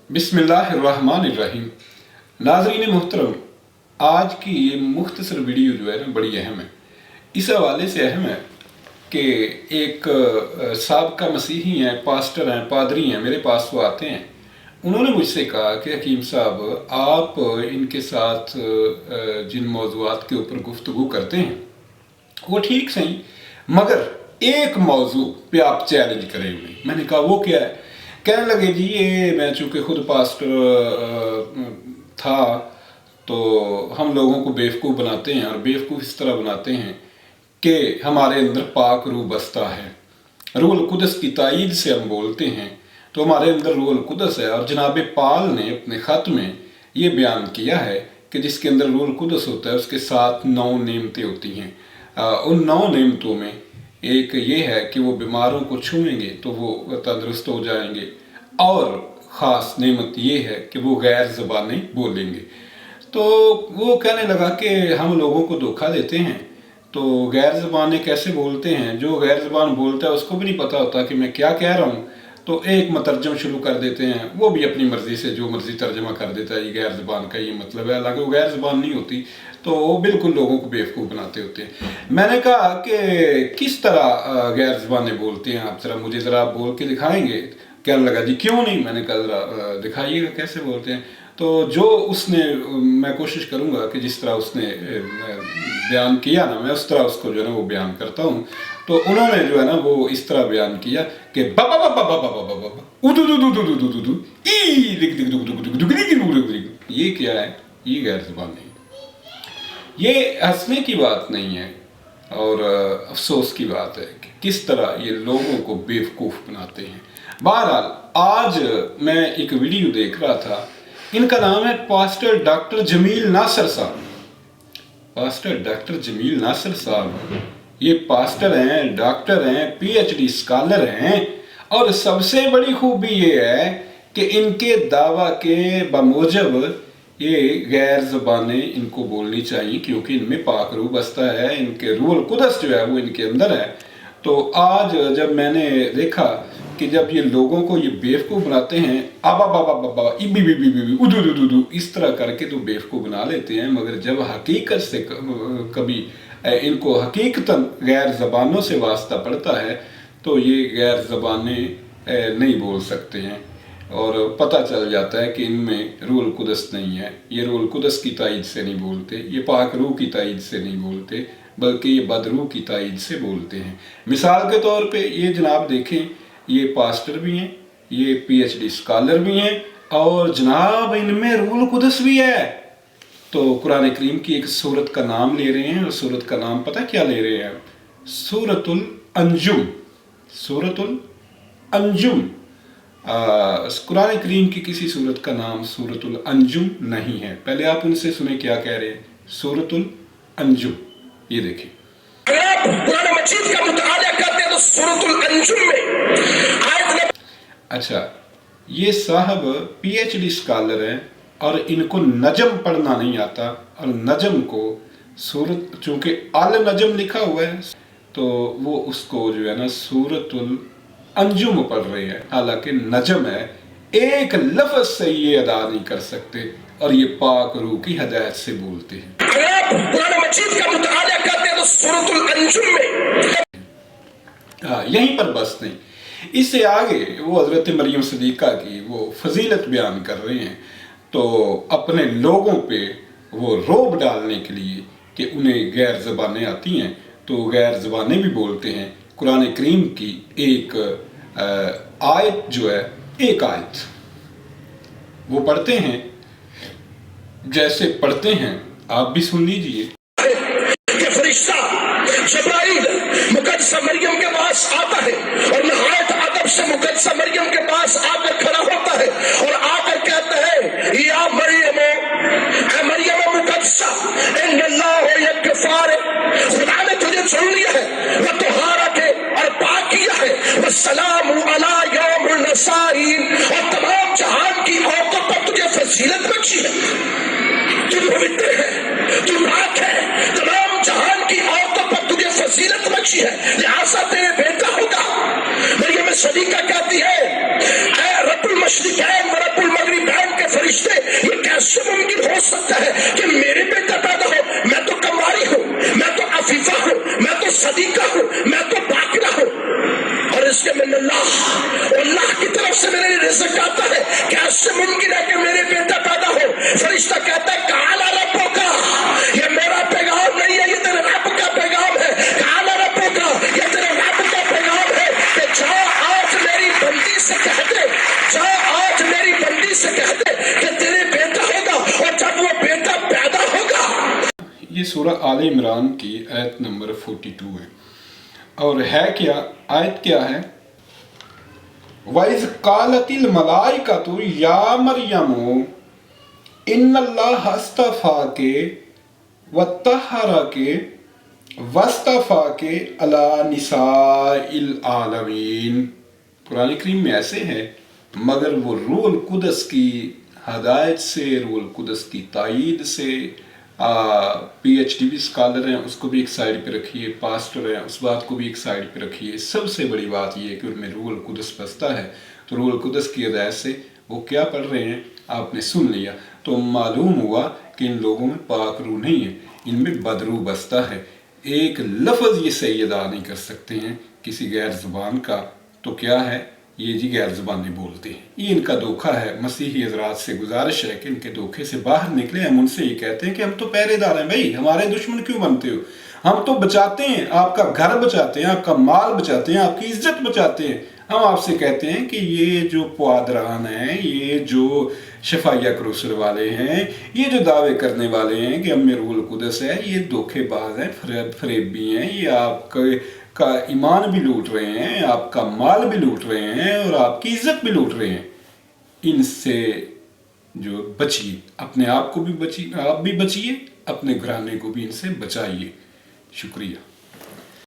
बिस्मिल्लाहिर्रहमानिर्रहीम। नाज़रीन मोहतरम, आज की ये मुख्तसर वीडियो जो है ना बड़ी अहम है। इस हवाले से अहम है कि एक साबका मसीही हैं, पास्टर हैं, पादरी हैं, मेरे पास वो आते हैं। उन्होंने मुझसे कहा कि हकीम साहब, आप इनके साथ जिन मौज़ूआत के ऊपर गुफ्तगू करते हैं वो ठीक सही, मगर एक मौजू पे आप चैलेंज करें उन्हें। मैंने कहा वो क्या है? कहने लगे जी ये मैं चूँकि खुद पास्टर था तो हम लोगों को बेवकूफ़ बनाते हैं, और बेवकूफ़ इस तरह बनाते हैं कि हमारे अंदर पाक रूह बसता है, रूहुल कुदस की तायीद से हम बोलते हैं तो हमारे अंदर रूहुल कुदस है। और जनाब पाल ने अपने ख़त में ये बयान किया है कि जिसके अंदर रूहुल कुदस होता है उसके साथ 9 नेमतें होती हैं। उन 9 नेमतों में एक ये है कि वो बीमारों को छूएंगे तो वो तंदुरुस्त हो जाएंगे, और ख़ास नेमत ये है कि वो गैर ज़बानें बोलेंगे। तो वो कहने लगा कि हम लोगों को धोखा देते हैं, तो गैर ज़बानें कैसे बोलते हैं? जो गैर ज़बान बोलता है उसको भी नहीं पता होता कि मैं क्या कह रहा हूँ, तो एक मतरजम शुरू कर देते हैं, वो भी अपनी मर्ज़ी से जो मर्ज़ी तर्जमा कर देता है, ये गैर ज़बान का ये मतलब है, हालांकि वो गैर ज़बान नहीं होती। तो वो बिल्कुल लोगों को बेवकूफ़ बनाते होते हैं। मैंने कहा कि किस तरह गैर ज़बानें बोलते हैं आप, ज़रा मुझे ज़रा बोल के दिखाएंगे? कहने लगा जी क्यों नहीं। मैंने कहा ज़रा दिखाइएगा कैसे बोलते हैं। तो जो उसने, मैं कोशिश करूँगा कि जिस तरह उसने बयान किया ना, मैं उस तरह उसको जो है ना वो बयान करता हूँ। तो उन्होंने जो है ना वो इस तरह बयान किया कि बाबा बाबा बाबा बाबा बाबा उदु दु दु दु दु दु दु ई दिग दिग दुग दुग दुग दुग दिग दुग दुग। ये क्या है? ये गैर ज़बान नहीं। ये हंसने की बात नहीं है और अफसोस की बात है कि किस तरह ये लोगों को बेवकूफ़ बनाते हैं। बहरहाल आज मैं एक वीडियो देख रहा था, इनका नाम है पास्टर डॉक्टर जमील नासर साहब। पास्टर डॉक्टर जमील नासर साहब ये पास्टर हैं, डॉक्टर हैं, PhD स्कॉलर हैं, और सबसे बड़ी खूबी ये है कि इनके दावा के बमूजब ये गैर ज़बानें इनको बोलनी चाहिए क्योंकि इनमें पाक रूह बसता है, इनके रूहुल कुदस जो है वो इनके अंदर है। तो आज जब मैंने देखा कि जब ये लोगों को ये बेवकूफ़ बनाते हैं, आबा बाबा बाबा इबी बी बी बी उदू दू दू दू इस तरह करके तो बेवकूफ़ बना लेते हैं, मगर जब हकीकत से कभी इनको हकीकतन गैर ज़बानों से वास्ता पड़ता है तो ये गैर ज़बानें नहीं बोल सकते हैं, और पता चल जाता है कि इनमें रूहुल कुदस नहीं है। ये रूहुल कुदस की तायीद से नहीं बोलते, ये पाक रूह की तायीद से नहीं बोलते, बल्कि ये बदरूह की तायीद से बोलते हैं। मिसाल के तौर पे ये जनाब देखें, ये पास्टर भी हैं, ये PhD स्कॉलर भी हैं, और जनाब इनमें रूहुल कुदस भी है। तो कुरान करीम की एक सूरत का नाम ले रहे हैं, और सूरत का नाम पता क्या ले रहे हैं? सूरतुल अंजुम। सूरतुल अंजुम। कुरान करीम की किसी सूरत का नाम सूरतुल अंजुम नहीं है। पहले आप उनसे सुने क्या कह रहे हैं। सूरतुल अंजुम, ये देखिए। कुरान मजीद का मुताला करते हैं तो सूरतुल अंजुम में आयत। अच्छा, ये साहब PhD स्कॉलर हैं और इनको नजम पढ़ना नहीं आता, और नजम को सूरत, चूंकि अल नजम लिखा हुआ है तो वो उसको जो है ना सूरतुल अंजुम पढ़ रहे हैं, हालांकि नजम है। एक लफ्ज से ये अदा नहीं कर सकते, और ये पाक रूह की हदायत से बोलते हैं। कुरान मजीद का मुताला करते हैं तो सूरतुल अंजुम में यहीं पर बस नहीं, इससे आगे वो हजरत मरियम सदीका की वो फजीलत बयान कर रहे हैं। तो अपने लोगों पे वो रोब डालने के लिए कि उन्हें गैर ज़बानें आती हैं तो गैर ज़बानें भी बोलते हैं। कुरान करीम की एक आयत जो है, एक आयत वो पढ़ते हैं, जैसे पढ़ते हैं आप भी सुन लीजिए। फरिश्ता जिब्राइल मुकद्दसा मरियम के पास आता है और नहायत अदब से मुकद्दसा मरियम के पास आकर खड़ा होता है और आकर कहता है या मरियम, ऐ मरियम मुकद्दसा, इन्नल्लाह यगफिर, खुदा ने तुझे चुन लिया है, वह तुहारा के और पाक किया है, वस्सलामु अला यौमुन नसाईन, और तमाम जहान की औरतों पर तुझे फजीलत बख्शी है। तू पवित्र है, तू पाक है, तमाम जहान की औरतों पर तुझे फजीलत बख्शी है, लिहाजा तेरे बेटा होगा। मरियम सदीका कहती है, ऐ रब्बुल मशरिकैन व रब्बुल मगरिब رزق آتا ہے، کیسے ممکن ہے کہ میرے بیٹا پیدا ہو؟ فرشتہ کہتا ہے کالا ربوں کا، یہ میرا پیغام نہیں ہے، یہ تیرے رب کا پیغام ہے، کالا ربوں کا، یہ تیرے رب کا پیغام ہے کہ جا آج میری بندی سے کہہ دے، جا آج میری بندی سے کہہ دے کہ تیرے بیٹا ہوگا، اور جب وہ بیٹا پیدا ہوگا۔ یہ سورہ آل عمران کی آیت نمبر 42 ہے، اور ہے کیا آیت کیا ہے؟ وَإِذْ قَالَتِ الْمَلَائِكَةُ يَا مَرْيَمُ إِنَّ اللَّهَ اصْطَفَاكِ وَطَّهَّرَكِ وَاصْطَفَاكِ عَلَى نِسَاءِ الْعَالَمِينَ۔ قرآن کریم میں ایسے ہے، مگر وہ روح القدس کی ہدایت سے، روح القدس کی تائید سے، پی ایچ ڈی بھی اسکالر ہیں، اس کو بھی ایک سائڈ پہ رکھیے، پاسٹر ہیں اس بات کو بھی ایک سائڈ پہ رکھیے، سب سے بڑی بات یہ ہے کہ ان میں روح القدس بستا ہے، تو روح القدس کی ہدایت سے وہ کیا پڑھ رہے ہیں آپ نے سن لیا، تو معلوم ہوا کہ ان لوگوں میں پاک روح نہیں ہے، ان میں بدروح بستا ہے۔ ایک لفظ یہ صحیح ادا نہیں کر سکتے ہیں کسی غیر زبان کا، تو کیا ہے یہ جی غیر زبانی بولتے ہیں، یہ ان کا دھوکہ ہے۔ مسیحی حضرات سے گزارش ہے کہ ان کے دھوکے سے باہر نکلیں۔ ہم ان سے یہ کہتے ہیں کہ ہم تو پہرے دار ہیں بھائی، ہمارے دشمن کیوں بنتے ہو؟ ہم تو بچاتے ہیں، آپ کا گھر بچاتے ہیں، آپ کا مال بچاتے ہیں، آپ کی عزت بچاتے ہیں۔ ہم آپ سے کہتے ہیں کہ یہ جو پوادران ہیں، یہ جو شفائیہ کروسر والے ہیں، یہ جو دعوے کرنے والے ہیں کہ ہم میں روح القدس ہے، یہ دھوکے باز ہیں، فریبی ہیں، یہ آپ کا ایمان بھی لوٹ رہے ہیں، آپ کا مال بھی لوٹ رہے ہیں، اور آپ کی عزت بھی لوٹ رہے ہیں۔ ان سے جو بچیے، اپنے آپ کو بھی بچیے، آپ بھی بچیے، اپنے گھرانے کو بھی ان سے بچائیے۔ شکریہ۔